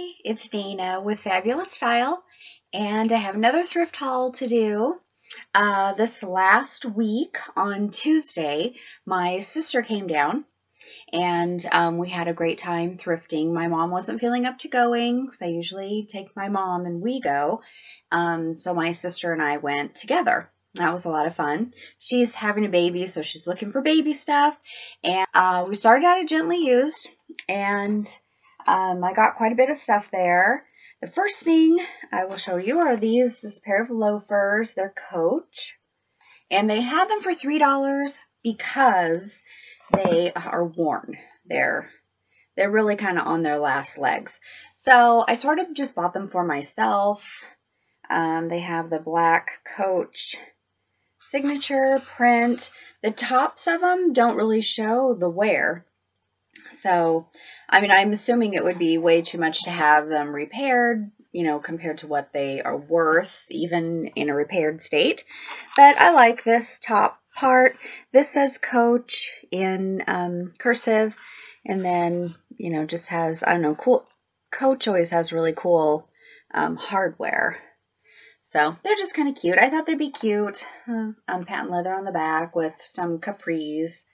Hi, it's Dana with Fabulous Style, and I have another thrift haul to do. This last week on Tuesday, my sister came down, and we had a great time thrifting. My mom wasn't feeling up to going, because I usually take my mom and we go. So my sister and I went together. That was a lot of fun. She's having a baby, so she's looking for baby stuff. And we started out at Gently Used, and I got quite a bit of stuff there. The first thing I will show you are this pair of loafers. They're Coach, and they had them for $3 because they are worn. They're really kind of on their last legs. So I sort of just bought them for myself. They have the black Coach signature print. The tops of them don't really show the wear. So, I mean, I'm assuming it would be way too much to have them repaired, you know, compared to what they are worth, even in a repaired state. But I like this top part. This says Coach in cursive, and then, you know, just has, I don't know, cool. Coach always has really cool hardware. So they're just kind of cute. I thought they'd be cute. Patent leather on the back with some capris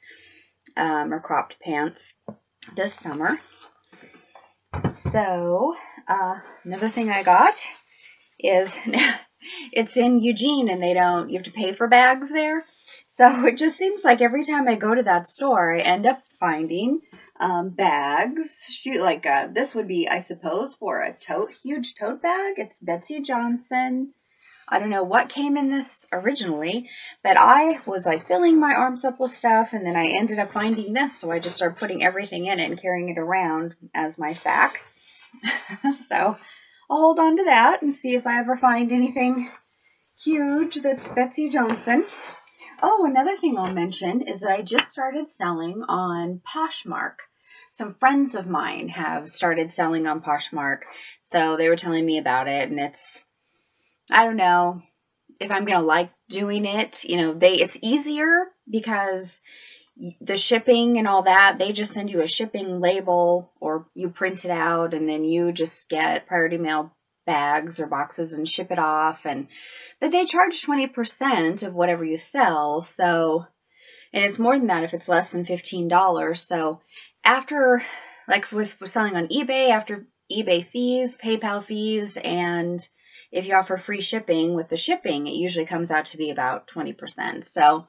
or cropped pants this summer. So another thing I got is it's in Eugene, and you have to pay for bags there. So it just seems like every time I go to that store, I end up finding bags. This would be, I suppose, for a huge tote bag. It's Betsey Johnson. I don't know what came in this originally, but I was like filling my arms up with stuff, and then I ended up finding this, so I just started putting everything in it and carrying it around as my sack. So I'll hold on to that and see if I ever find anything huge that's Betsey Johnson. Oh, another thing I'll mention is that I just started selling on Poshmark. Some friends of mine have started selling on Poshmark, so they were telling me about it, and I don't know if I'm going to like doing it. You know, it's easier because the shipping and all that, they just send you a shipping label, or you print it out, and then you just get priority mail bags or boxes and ship it off. But they charge 20% of whatever you sell. So, and it's more than that if it's less than $15. So after, like with selling on eBay, after eBay fees, PayPal fees, and if you offer free shipping with the shipping, it usually comes out to be about 20%. So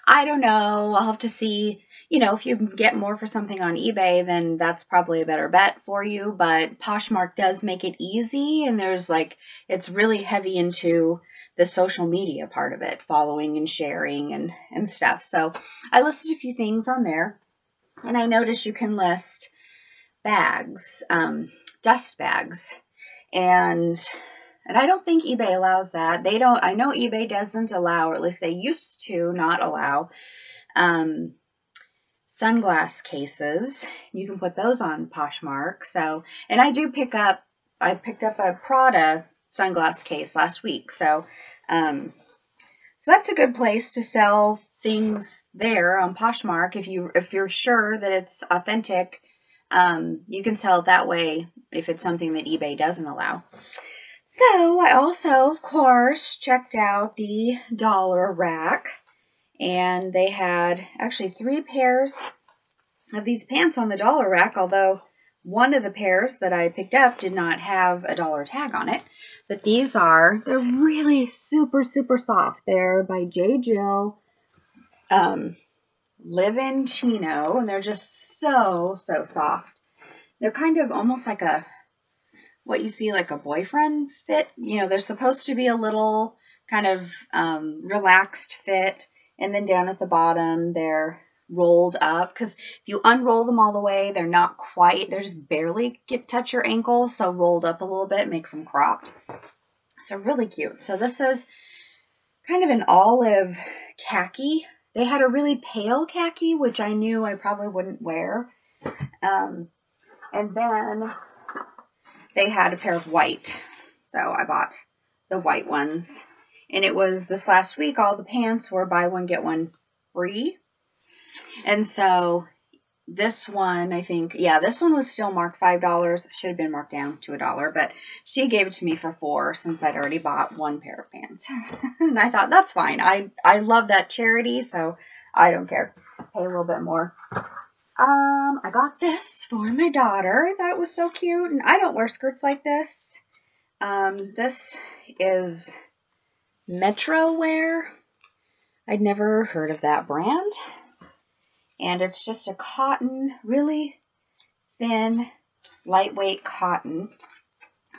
I don't know. I'll have to see, you know, if you can get more for something on eBay, then that's probably a better bet for you. But Poshmark does make it easy, and it's really heavy into the social media part of it, following and sharing and stuff. So I listed a few things on there, and I noticed you can list bags, dust bags. And I don't think eBay allows that. I know eBay doesn't allow, or at least they used to not allow, sunglass cases. You can put those on Poshmark. So, and I picked up a Prada sunglass case last week. So that's a good place to sell things there on Poshmark. If you're sure that it's authentic, you can sell it that way if it's something that eBay doesn't allow. So I also, of course, checked out the dollar rack, and they had actually 3 pairs of these pants on the dollar rack, although one of the pairs that I picked up did not have a dollar tag on it. But they're really super, super soft. They're by J. Jill, Live-In Chino, and they're just so, so soft. They're kind of almost like what you see like a boyfriend fit. You know, they're supposed to be a little kind of relaxed fit, and then down at the bottom they're rolled up, because if you unroll them all the way, they're just barely touch your ankle, so rolled up a little bit makes them cropped. So really cute. So this is kind of an olive khaki. They had a really pale khaki, which I knew I probably wouldn't wear. And then they had a pair of white. So I bought the white ones. And it was this last week, all the pants were buy one, get one free. And so this one, I think, yeah, this one was still marked $5. Should have been marked down to $1, but she gave it to me for $4 since I'd already bought one pair of pants. And I thought, that's fine. I love that charity, so I don't care. Pay a little bit more. I got this for my daughter. I thought it was so cute, and I don't wear skirts like this. This is Metro Wear. I'd never heard of that brand. And it's just a cotton, really thin, lightweight cotton.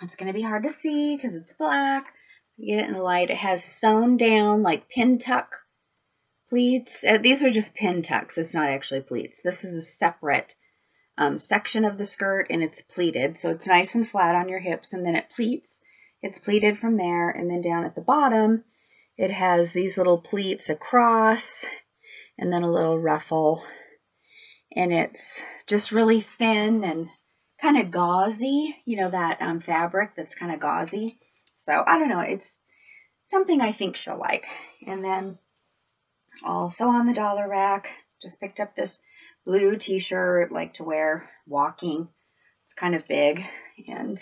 It's going to be hard to see because it's black. You get it in the light. It has sewn down like pin tuck pleats. These are just pin tucks. It's not actually pleats. This is a separate section of the skirt, and it's pleated. So it's nice and flat on your hips, and then it pleats. It's pleated from there, and then down at the bottom, it has these little pleats across, and then a little ruffle, and it's just really thin and kind of gauzy, you know, that fabric that's kind of gauzy. So I don't know, it's something I think she'll like. And then also on the dollar rack, just picked up this blue t-shirt, like to wear walking. It's kind of big, and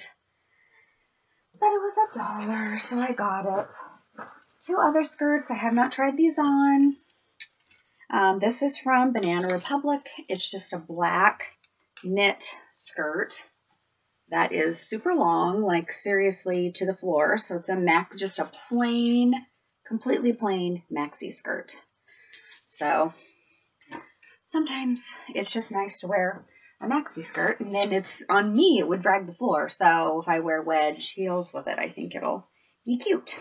then it was $1, so I got it. 2 other skirts. I have not tried these on. This is from Banana Republic. It's just a black knit skirt that is super long, like seriously to the floor. So it's just a plain, completely plain maxi skirt. So sometimes it's just nice to wear a maxi skirt, and then it's on me, it would drag the floor. So if I wear wedge heels with it, I think it'll be cute.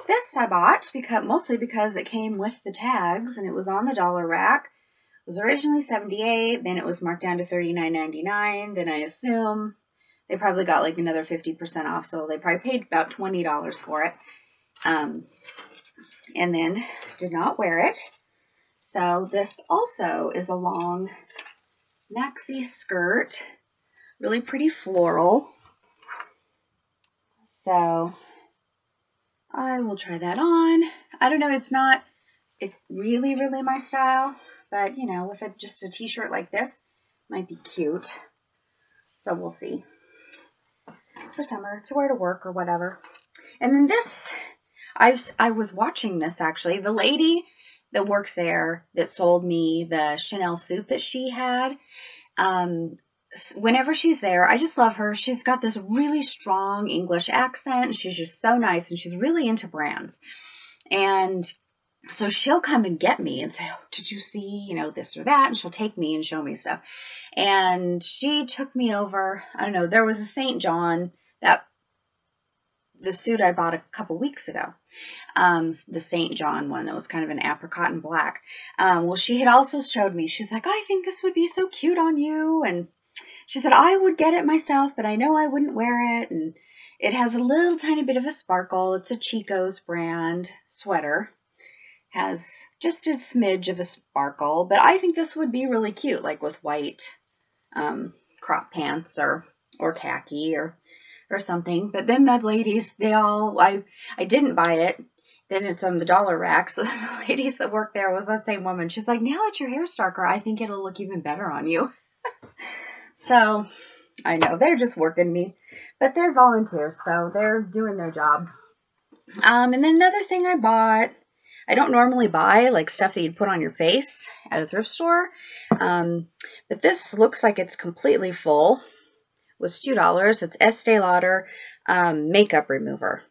This I bought mostly because it came with the tags, and it was on the dollar rack. It was originally $78, then it was marked down to $39.99. Then I assume they probably got like another 50% off, so they probably paid about $20 for it. And then did not wear it. So this also is a long maxi skirt, really pretty floral. So I will try that on. I don't know, it's really my style, but you know, with just a t-shirt like this, might be cute. So we'll see. For summer, to wear to work or whatever. And then this, I was watching this actually. The lady that works there that sold me the Chanel suit that she had, whenever she's there, I just love her. She's got this really strong English accent, and she's just so nice, and she's really into brands. And so she'll come and get me and say, oh, did you see, you know, this or that? And she'll take me and show me stuff. And she took me over, I don't know, there was a St. John, the suit I bought a couple weeks ago, the St. John one that was kind of an apricot and black. Well, she had also showed me, she's like, I think this would be so cute on you. And she said, I would get it myself, but I know I wouldn't wear it. And it has a little tiny bit of a sparkle. It's a Chico's brand sweater. Has just a smidge of a sparkle, but I think this would be really cute, like with white crop pants or khaki or something. But then the ladies, I didn't buy it. Then it's on the dollar rack. So the ladies that work there was that same woman. She's like, now that your hair's darker, I think it'll look even better on you. So I know they're just working me, but they're volunteers, so they're doing their job. And then another thing I bought, I don't normally buy like stuff that you'd put on your face at a thrift store. But this looks like it's completely full. It was $2. It's Estee Lauder makeup remover.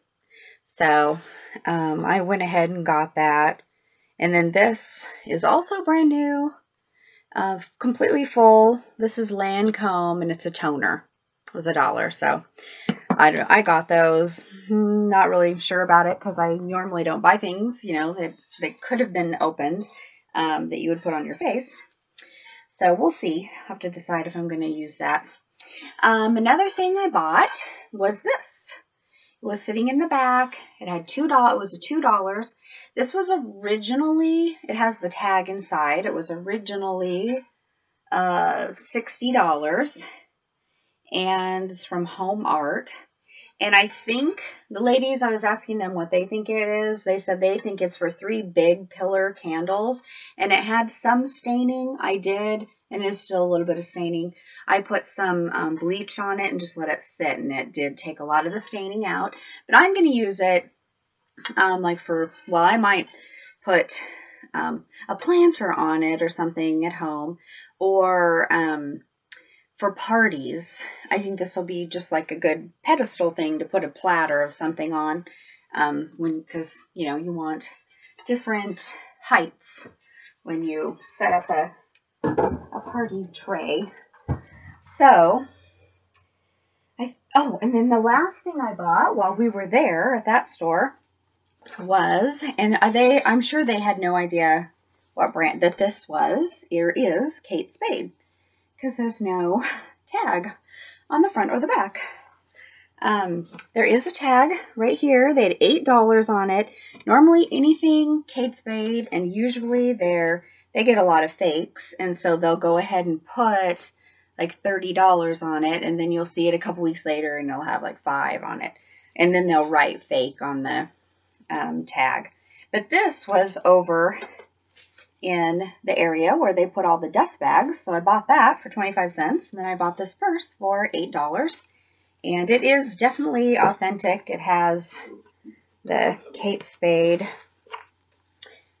So I went ahead and got that. And then this is also brand new, completely full. This is Lancome, and it's a toner. It was $1. So I don't know. I got those. Not really sure about it because I normally don't buy things, you know, that could have been opened that you would put on your face. So we'll see. I'll have to decide if I'm going to use that. Another thing I bought was this. It was sitting in the back. It had $2. It was $2. This was originally, it has the tag inside. It was originally $60. And it's from Home Art. And I think the ladies, I was asking them what they think it is. They said they think it's for 3 big pillar candles. And it had some staining. I did, and it's still a little bit of staining. I put some bleach on it and just let it sit. And it did take a lot of the staining out. But I'm going to use it like for, well, I might put a planter on it or something at home. Or for parties, I think this will be just like a good pedestal thing to put a platter of something on, because you know you want different heights when you set up a party tray. So, and then the last thing I bought while we were there at that store was, and I'm sure they had no idea what brand that this was. Here is Kate Spade, because there's no tag on the front or the back. There is a tag right here. They had $8 on it. Normally anything Kate Spade, and usually they get a lot of fakes, and so they'll go ahead and put like $30 on it, and then you'll see it a couple weeks later and they'll have like $5 on it, and then they'll write fake on the tag. But this was over in the area where they put all the dust bags. So I bought that for 25 cents. And then I bought this purse for $8. And it is definitely authentic. It has the Kate Spade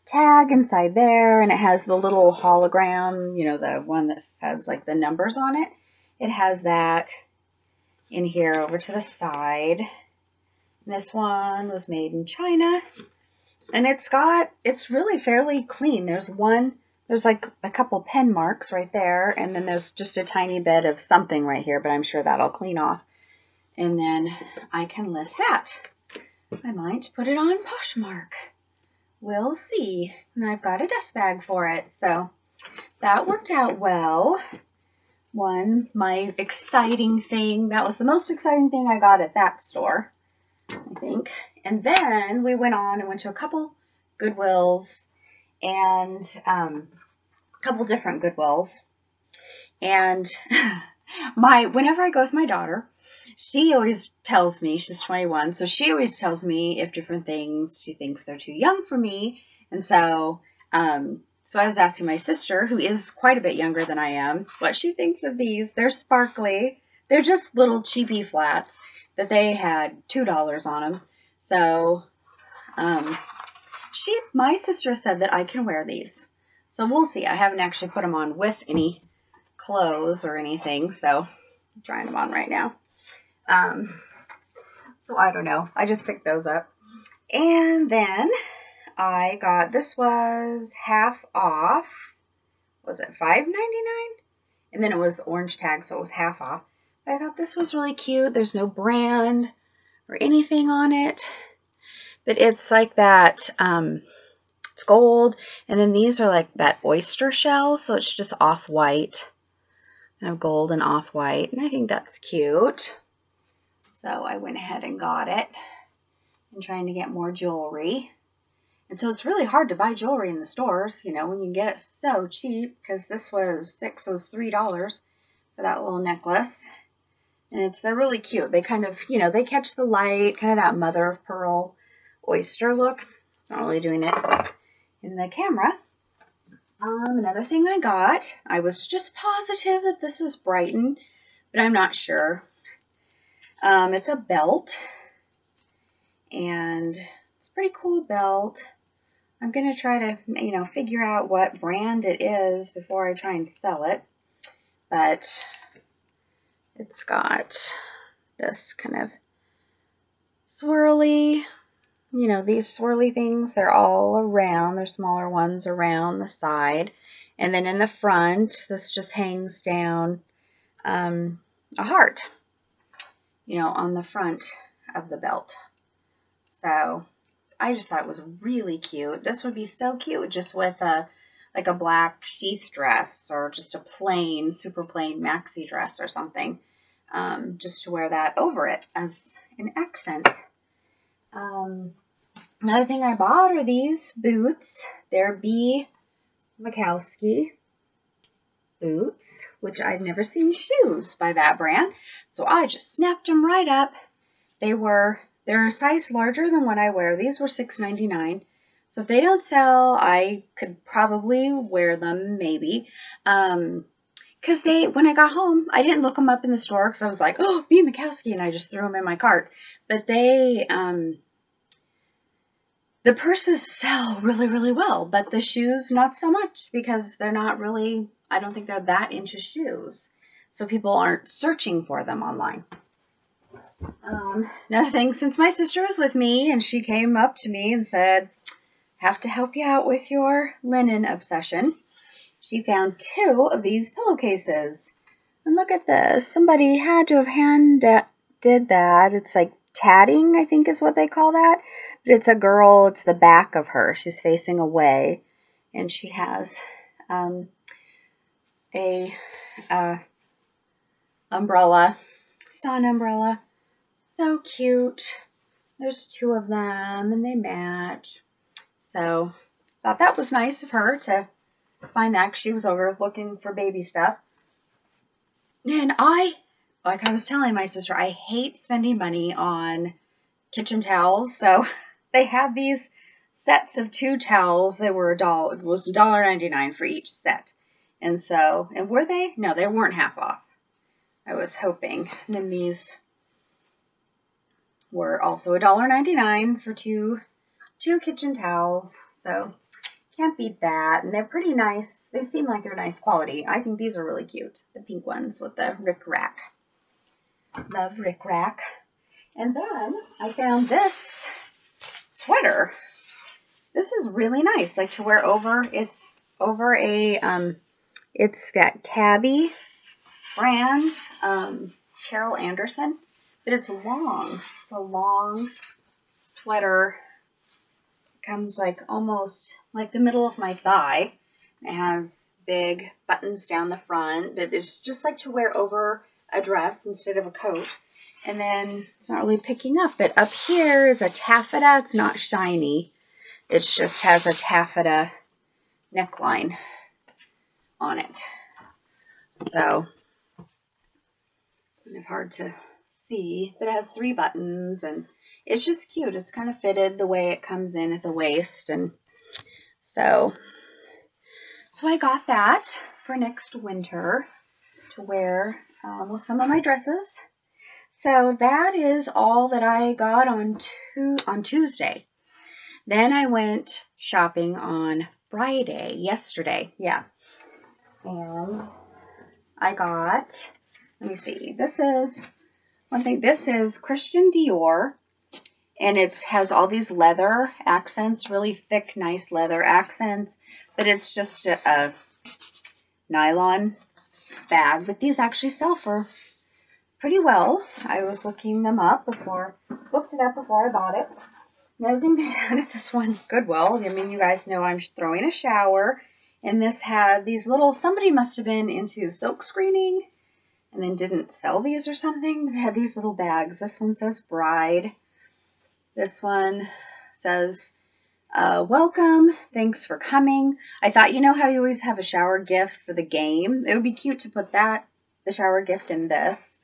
tag inside there. And it has the little hologram, you know, the one that has like the numbers on it. It has that in here over to the side. And this one was made in China. And it's really fairly clean. There's like a couple pen marks right there. And then there's just a tiny bit of something right here, but I'm sure that'll clean off. And then I can list that. I might put it on Poshmark. We'll see. And I've got a dust bag for it. So that worked out well. My exciting thing, that was the most exciting thing I got at that store, I think. And then we went on and went to a couple Goodwills and a couple different Goodwills. And whenever I go with my daughter, she always tells me, she's 21, so she always tells me if different things, she thinks they're too young for me. And so, so I was asking my sister, who is quite a bit younger than I am, what she thinks of these. They're sparkly. They're just little cheapy flats, but they had $2 on them. So, my sister said that I can wear these. So we'll see. I haven't actually put them on with any clothes or anything. So I'm trying them on right now. So I don't know. I just picked those up. And then I got, this was half off. Was it $5.99? And then it was orange tag, so it was half off. But I thought this was really cute. There's no brand or anything on it, but it's like that, it's gold, and then these are like that oyster shell, so it's just off-white, kind of gold and off-white, and I think that's cute. So I went ahead and got it. I'm trying to get more jewelry, and so it's really hard to buy jewelry in the stores, you know, when you get it so cheap, because this was $3 for that little necklace. And they're really cute. They kind of, you know, they catch the light, kind of that mother of pearl oyster look. It's not really doing it in the camera. Another thing I got, I was just positive that this is Brighton, but I'm not sure. It's a belt, and it's a pretty cool belt. I'm going to try to, you know, figure out what brand it is before I try and sell it, but it's got this kind of swirly, you know, these swirly things, they're all around. There's smaller ones around the side. And then in the front, this just hangs down a heart, you know, on the front of the belt. So I just thought it was really cute. This would be so cute just with like a black sheath dress or just a plain, super plain maxi dress or something. Just to wear that over it as an accent. Another thing I bought are these boots. They're B. Mikowski boots, which I've never seen shoes by that brand. So I just snapped them right up they're a size larger than what I wear. These were $6.99. So if they don't sell, I could probably wear them, maybe. Because when I got home, I didn't look them up in the store because I was like, oh, B. Mikowski, and I just threw them in my cart. But the purses sell really, really well, but the shoes, not so much, because they're not really, I don't think they're that into shoes. So people aren't searching for them online. Another thing, since my sister was with me and she came up to me and said, have to help you out with your linen obsession, she found 2 of these pillowcases. And look at this. Somebody had to have did that. It's like tatting, I think is what they call that. But it's a girl. It's the back of her. She's facing away. And she has a umbrella. Sun umbrella. So cute. There's 2 of them and they match. So thought that was nice of her to find that. She was over looking for baby stuff. And like I was telling my sister, I hate spending money on kitchen towels. So they had these sets of 2 towels. They were $1. It was $1.99 for each set. And were they? No, they weren't half off. I was hoping. And then these were also $1.99 for two kitchen towels. So can't beat that. And they're pretty nice. They seem like they're nice quality. I think these are really cute. The pink ones with the rickrack. Love rickrack. And then I found this sweater. This is really nice. Like to wear over. It's over it's got Cabby brand, Carol Anderson. But it's long. It's a long sweater. It comes like almost like the middle of my thigh. It has big buttons down the front, but it's just like to wear over a dress instead of a coat. And then it's not really picking up, but up here is a taffeta. It's not shiny. It just has a taffeta neckline on it. So, kind of hard to see, but it has 3 buttons and it's just cute. It's kind of fitted the way it comes in at the waist. And so I got that for next winter to wear with some of my dresses. So that is all that I got on Tuesday. Then I went shopping on Friday, yesterday. Yeah. And I got, let me see, this is one thing. This is Christian Dior. And it has all these leather accents, really thick, nice leather accents. But it's just a nylon bag. But these actually sell for pretty well. I was looking them up looked it up before I bought it. Another thing they had at this one, Goodwill. I mean, you guys know I'm throwing a shower. And this had these little, somebody must have been into silk screening and then didn't sell these or something. They had these little bags. This one says Bride. This one says, welcome, thanks for coming. I thought, you know how you always have a shower gift for the game? It would be cute to put the shower gift in this.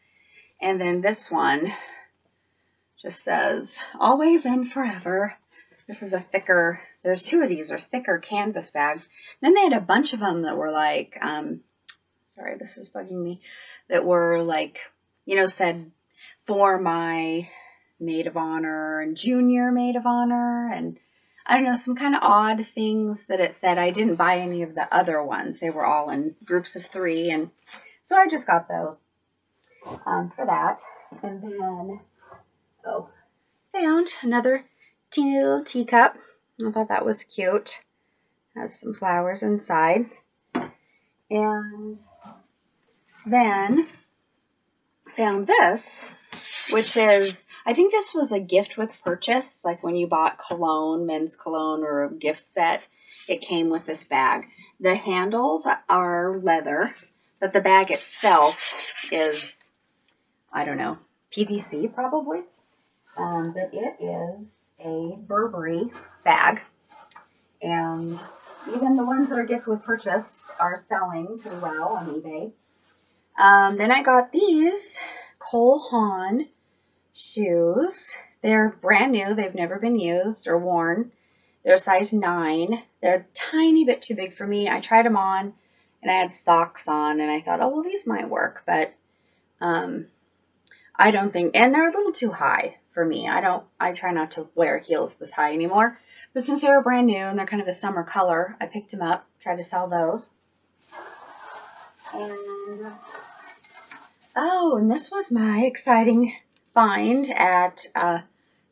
And then this one just says, always and forever. This is a thicker, there's 2 of these are thicker canvas bags. Then they had a bunch of them that were like, sorry, this is bugging me, that were like, you know, said for my maid of honor and junior maid of honor, and I don't know, some kind of odd things that it said. I didn't buy any of the other ones. They were all in groups of 3, and so I just got those for that. And then, found another teeny little teacup. I thought that was cute. Has some flowers inside. And then found this, which is, I think this was a gift with purchase, like when you bought cologne, men's cologne, or a gift set, it came with this bag. The handles are leather, but the bag itself is, I don't know, PVC probably. But it is a Burberry bag, and even the ones that are gift with purchase are selling pretty well on eBay. Then I got these Haan shoes. They're brand new. They've never been used or worn. They're size 9. They're a tiny bit too big for me. I tried them on, and I had socks on, and I thought, oh, well, these might work, but I don't think, and they're a little too high for me. I try not to wear heels this high anymore, but since they were brand new and they're kind of a summer color, I picked them up, tried to sell those. And, oh, and this was my exciting find at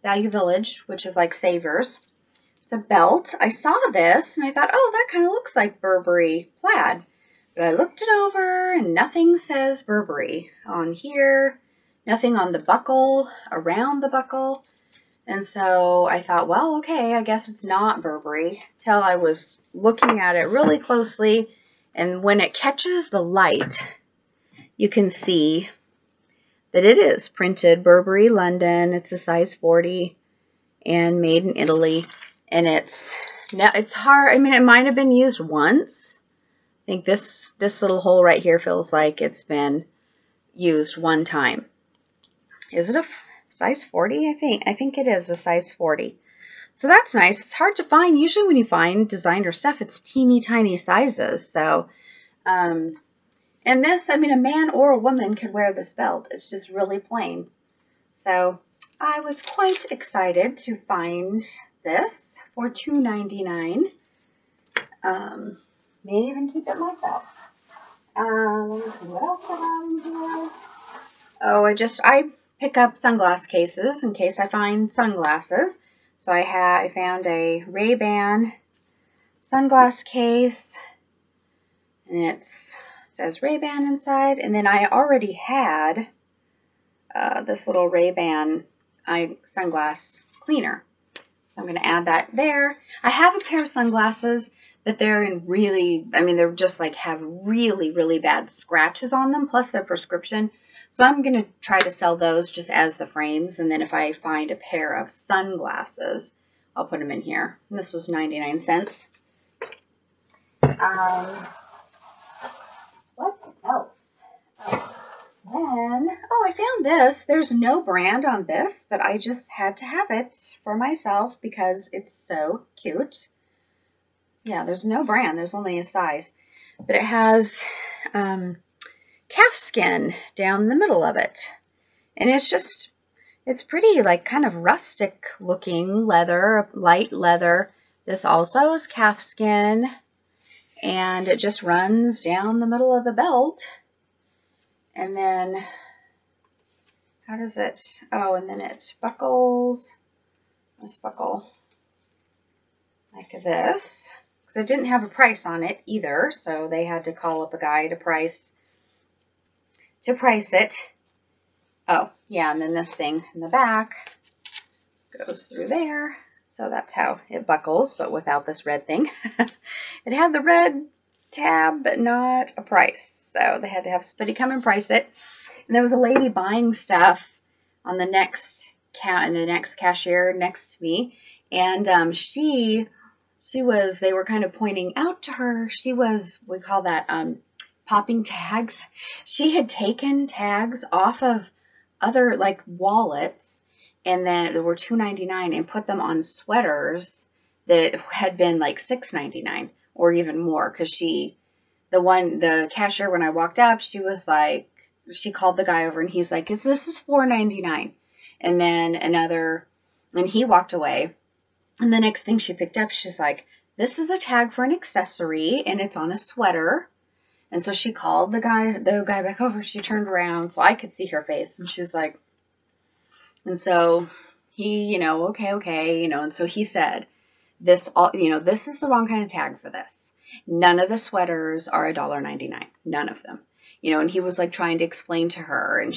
Value Village, which is like Savers. It's a belt. I saw this and I thought, oh, that kind of looks like Burberry plaid. But I looked it over and nothing says Burberry on here. Nothing on the buckle, around the buckle. And so I thought, well, okay, I guess it's not Burberry. Till I was looking at it really closely. And when it catches the light, you can see that it is printed Burberry, London. It's a size 40 and made in Italy. And it's hard. I mean, it might have been used once. I think this little hole right here feels like it's been used one time. Is it a size 40? I think it is a size 40. So that's nice. It's hard to find. Usually when you find designer stuff, it's teeny tiny sizes. So, and this, I mean, a man or a woman could wear this belt. It's just really plain. So I was quite excited to find this for $2.99. May even keep it myself. Let me see what else I have in here. Oh, I pick up sunglass cases in case I find sunglasses. So I found a Ray-Ban sunglass case, and it says Ray-Ban inside. And then I already had this little Ray-Ban sunglass cleaner. So I'm going to add that there. I have a pair of sunglasses, but they're in really, I mean, they're just like have really, really bad scratches on them, plus they're prescription. So I'm going to try to sell those just as the frames. And then if I find a pair of sunglasses, I'll put them in here. And this was 99 cents. What else? I found this. There's no brand on this, but I just had to have it for myself because it's so cute. Yeah, there's no brand. There's only a size. But it has calf skin down the middle of it. And it's pretty, like, kind of rustic looking leather, light leather. This also is calf skin. And it just runs down the middle of the belt. And then, how does it, oh, and then it buckles. This buckle like this. Because it didn't have a price on it either. So they had to call up a guy to price it. Oh, yeah, and then this thing in the back goes through there. So that's how it buckles, but without this red thing. It had the red tab, but not a price. So they had to have somebody come and price it. And there was a lady buying stuff on the next cashier next to me. And they were kind of pointing out to her, we call that popping tags. She had taken tags off of other like wallets, and then they were $2.99, and put them on sweaters that had been like $6.99 or even more. Because the cashier, when I walked up, she was like, she called the guy over and he's like, this is $4.99. And then and he walked away. And the next thing she picked up, she's like, this is a tag for an accessory and it's on a sweater. And so she called the guy back over. She turned around so I could see her face. And she was like, and so he, okay. And so he said, this is the wrong kind of tag for this. None of the sweaters are $1.99. None of them. And he was like trying to explain to her. And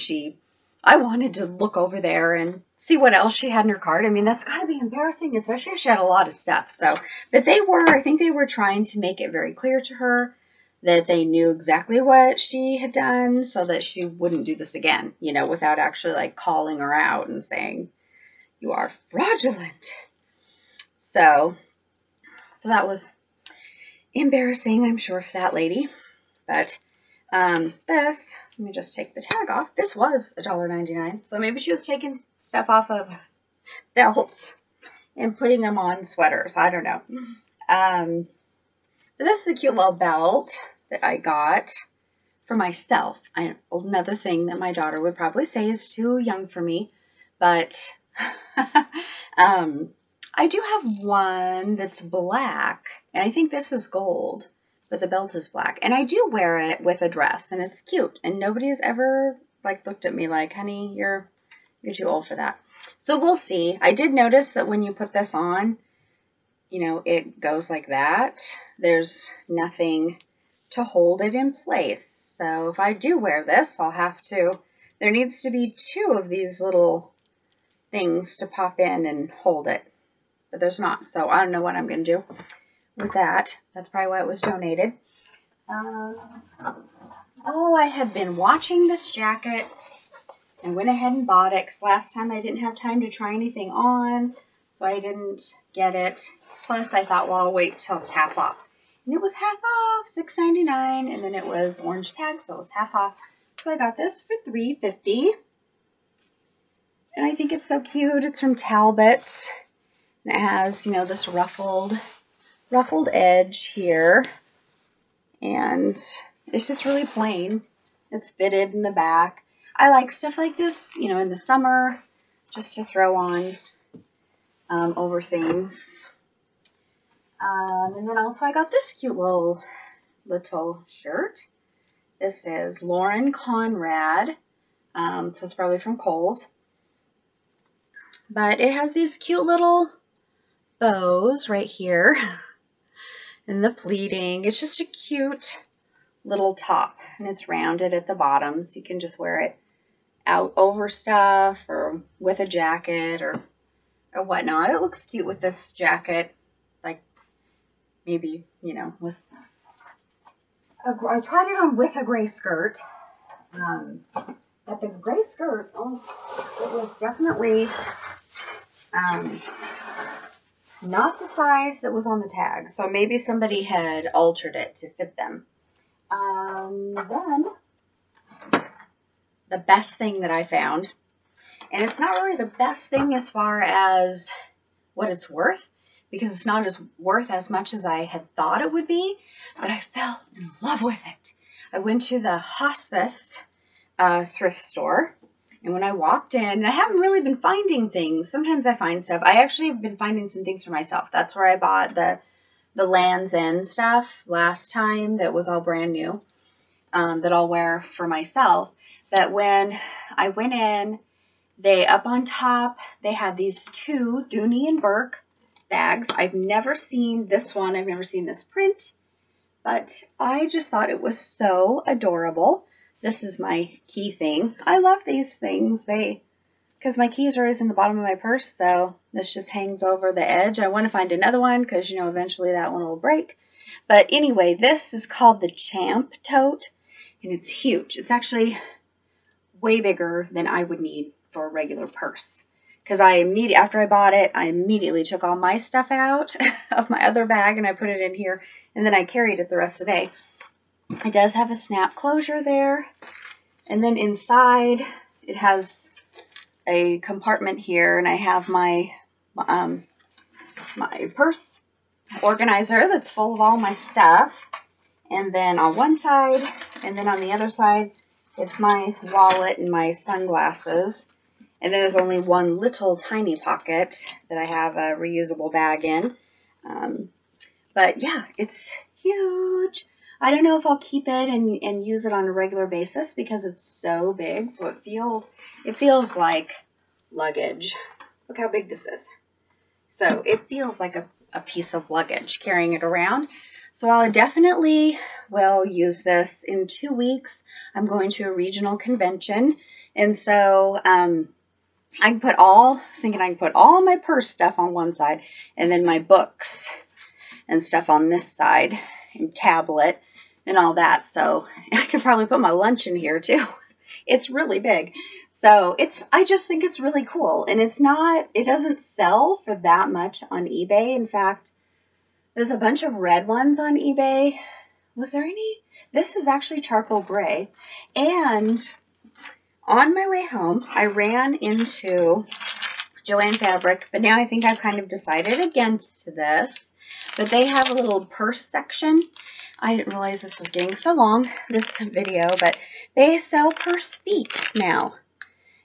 I wanted to look over there and see what else she had in her cart. I mean, that's got to be embarrassing, especially if she had a lot of stuff. So, but I think they were trying to make it very clear to her that they knew exactly what she had done so that she wouldn't do this again, without actually like calling her out and saying, you are fraudulent. So that was embarrassing, I'm sure, for that lady. But let me just take the tag off. This was $1.99, so maybe she was taking stuff off of belts and putting them on sweaters. I don't know. But this is a cute little belt that I got for myself. Another thing that my daughter would probably say is too young for me, but I do have one that's black, and I think this is gold, but the belt is black. And I do wear it with a dress, and it's cute. And nobody has ever looked at me like, honey, you're too old for that. So we'll see. I did notice that when you put this on, it goes like that. There's nothing to hold it in place. So if I do wear this, I'll have to, there needs to be 2 of these little things to pop in and hold it. But there's not. So I don't know what I'm going to do with that. That's probably why it was donated. I had been watching this jacket and went ahead and bought it because last time I didn't have time to try anything on, so I didn't get it. Plus, I thought, well, I'll wait till it's half off. And it was half off, $6.99, and then it was orange tag, so it was half off. So I got this for $3.50. And I think it's so cute. It's from Talbot's. And it has, this ruffled edge here. And it's just really plain. It's fitted in the back. I like stuff like this, in the summer, just to throw on over things. And then also I got this cute little shirt. This is Lauren Conrad. So it's probably from Kohl's. But it has these cute little bows right here. And the pleating. It's just a cute little top. And it's rounded at the bottom. So you can just wear it out over stuff or with a jacket or whatnot. It looks cute with this jacket. Maybe, with I tried it on with a gray skirt. But the gray skirt, it was definitely not the size that was on the tag. So maybe somebody had altered it to fit them. Then the best thing that I found, and it's not really the best thing as far as what it's worth, because it's not as worth as much as I had thought it would be, but I fell in love with it. I went to the Hospice thrift store, and when I walked in, I haven't really been finding things. Sometimes I find stuff. I actually have been finding some things for myself. That's where I bought the Land's End stuff last time that was all brand new, that I'll wear for myself. But when I went in, up on top, they had these 2 Dooney Bourke bags. I've never seen this one. I've never seen this print, but I just thought it was so adorable. This is my key thing. I love these things. Because my keys are always in the bottom of my purse, so this just hangs over the edge. I want to find another one because, eventually that one will break. But anyway, this is called the Champ Tote, and it's huge. It's actually way bigger than I would need for a regular purse. Because after I bought it, I immediately took all my stuff out of my other bag and I put it in here, and then I carried it the rest of the day. It does have a snap closure there, and then inside it has a compartment here, and I have my my purse organizer that's full of all my stuff, and then on one side, and then on the other side, it's my wallet and my sunglasses. And then there's only one little tiny pocket that I have a reusable bag in. But yeah, it's huge. I don't know if I'll keep it and use it on a regular basis because it's so big. So it feels like luggage. Look how big this is. So it feels like a piece of luggage carrying it around. So I definitely will use this in 2 weeks. I'm going to a regional convention. And so, I can put all my purse stuff on one side and then my books and stuff on this side and tablet and all that. So I could probably put my lunch in here too. It's really big. So I just think it's really cool, and it doesn't sell for that much on eBay. In fact, there's a bunch of red ones on eBay. Was there any? This is actually charcoal gray, and on my way home, I ran into Joann Fabric, but now I think I've kind of decided against this. But they have a little purse section. I didn't realize this was getting so long, this video, but they sell purse feet now.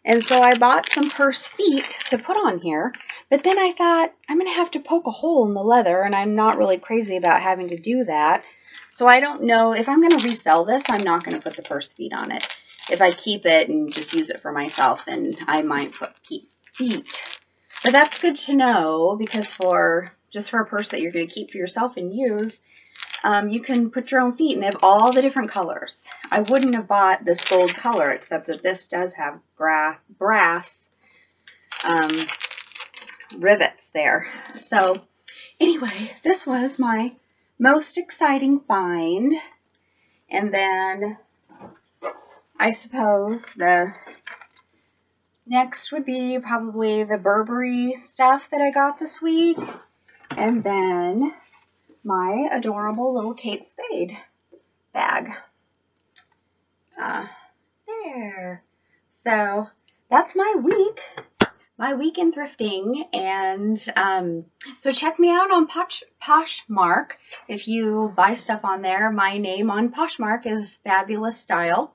And so I bought some purse feet to put on here, but then I thought I'm going to have to poke a hole in the leather, and I'm not really crazy about having to do that. So I don't know if I'm going to resell this. I'm not going to put the purse feet on it. If I keep it and just use it for myself, then I might put feet. But that's good to know, because just for a purse that you're going to keep for yourself and use, you can put your own feet, and they have all the different colors. I wouldn't have bought this gold color, except that this does have brass rivets there. So anyway, this was my most exciting find. And then I suppose the next would be probably the Burberry stuff that I got this week. And then my adorable little Kate Spade bag. There. So that's my week in thrifting. And so check me out on Poshmark. If you buy stuff on there, my name on Poshmark is Fabulous Style.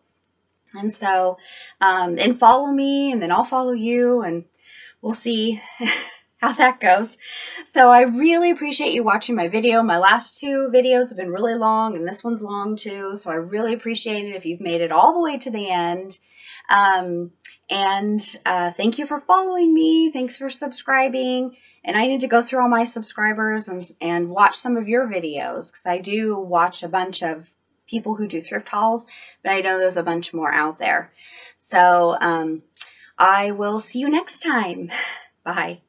And so, and follow me, and then I'll follow you, and we'll see how that goes. So I really appreciate you watching my video. My last two videos have been really long, and this one's long too. So I really appreciate it if you've made it all the way to the end. Thank you for following me. Thanks for subscribing. And I need to go through all my subscribers and watch some of your videos, because I do watch a bunch of people who do thrift hauls, but I know there's a bunch more out there. So I will see you next time. Bye.